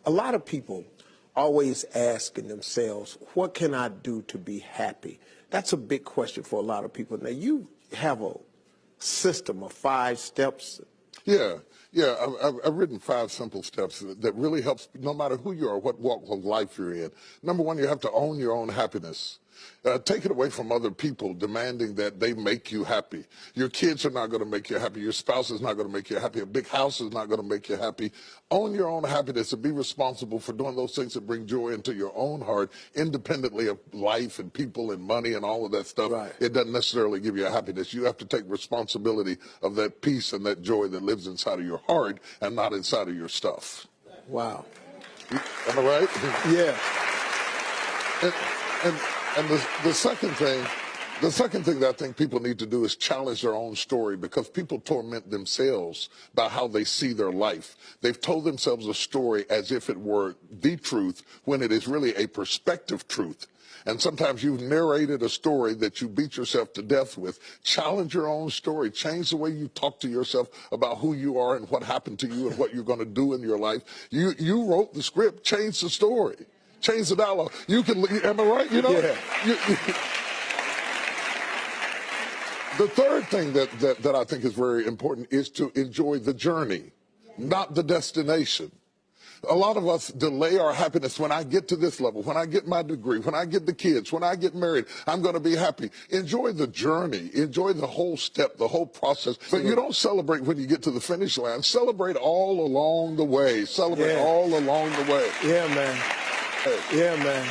A lot of people always asking themselves, what can I do to be happy? That's a big question for a lot of people. Now, you have a system of 5 steps. Yeah. I've written 5 simple steps that really helps no matter who you are, what walk of life you're in. Number 1, you have to own your own happiness. Take it away from other people demanding that they make you happy. Your kids are not going to make you happy. Your spouse is not going to make you happy. A big house is not going to make you happy. Own your own happiness and be responsible for doing those things that bring joy into your own heart, independently of life and people and money and all of that stuff. Right. It doesn't necessarily give you a happiness. You have to take responsibility of that peace and that joy that lives inside of your heart and not inside of your stuff. Wow. Am I right? Yeah. And the second thing that I think people need to do is challenge their own story, because people torment themselves by how they see their life. They've told themselves a story as if it were the truth when it is really a perspective truth. And sometimes you've narrated a story that you beat yourself to death with. Challenge your own story. Change the way you talk to yourself about who you are and what happened to you and what you're going to do in your life. You wrote the script. Change the story. Change the dialogue. You can, am I right? You know? Yeah. The third thing that I think is very important is to enjoy the journey, not the destination. A lot of us delay our happiness. When I get to this level, when I get my degree, when I get the kids, when I get married, I'm going to be happy. Enjoy the journey. Enjoy the whole step, the whole process. But you don't celebrate when you get to the finish line. Celebrate all along the way. Celebrate all along the way. Yeah, man. Yeah, man.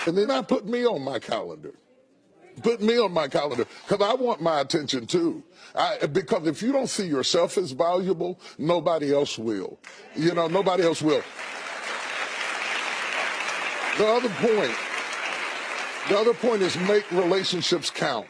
And then I put me on my calendar. Put me on my calendar, because I want my attention too. Because if you don't see yourself as valuable, nobody else will. You know, nobody else will. The other point is make relationships count.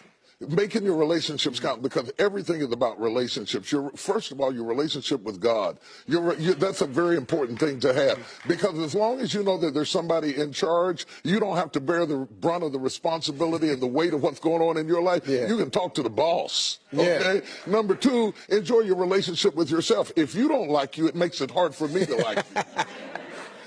Making your relationships count, because everything is about relationships. First of all, your relationship with God. That's a very important thing to have, because as long as you know that there's somebody in charge, you don't have to bear the brunt of the responsibility and the weight of what's going on in your life. Yeah. You can talk to the boss. Okay. Yeah. Number 2, enjoy your relationship with yourself. If you don't like you, it makes it hard for me to like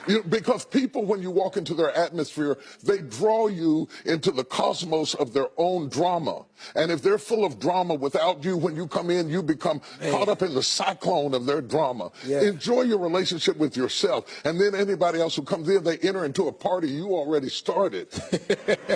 you. Because people, when you walk into their atmosphere, they draw you into the cosmos of their own drama. And if they're full of drama without you, when you come in, you become caught up in the cyclone of their drama. Yeah. Enjoy your relationship with yourself. And then anybody else who comes in, they enter into a party you already started.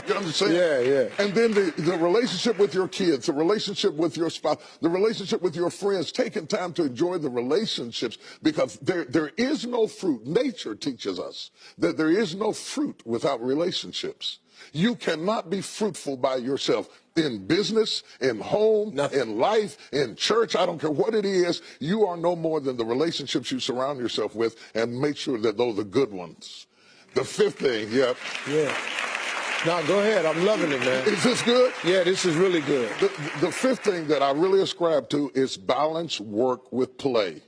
You understand? Yeah. And then the relationship with your kids, the relationship with your spouse, the relationship with your friends, taking time to enjoy the relationships, because there is no fruit. Nature teaches us that there is no fruit without relationships. You cannot be fruitful by yourself. In business, in home, in life, in church, I don't care what it is, you are no more than the relationships you surround yourself with, and make sure that those are good ones. The 5th thing, Yeah. No, go ahead. I'm loving it, man. Is this good? Yeah, this is really good. The 5th thing that I really ascribe to is balance work with play.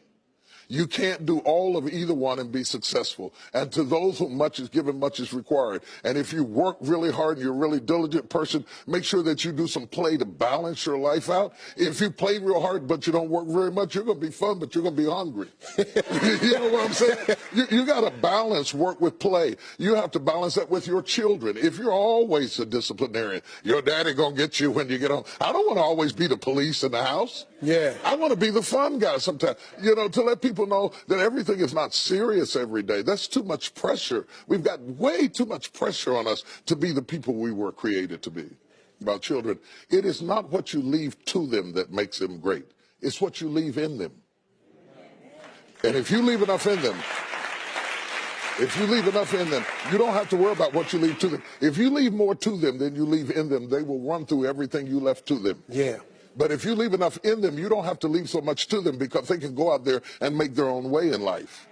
You can't do all of either one and be successful. And to those whom much is given, much is required. And if you work really hard and you're a really diligent person, make sure that you do some play to balance your life out. If you play real hard but you don't work very much, you're going to be fun, but you're going to be hungry. You know what I'm saying? You got to balance work with play. You have to balance that with your children. If you're always a disciplinarian, your daddy going to get you when you get home. I don't want to always be the police in the house. Yeah. I want to be the fun guy sometimes, you know, to let people know that everything is not serious every day. That's too much pressure. We've got way too much pressure on us to be the people we were created to be. About children, it is not what you leave to them that makes them great. It's what you leave in them. And if you leave enough in them, you don't have to worry about what you leave to them. If you leave more to them than you leave in them, they will run through everything you left to them. Yeah. But if you leave enough in them, you don't have to leave so much to them, because they can go out there and make their own way in life.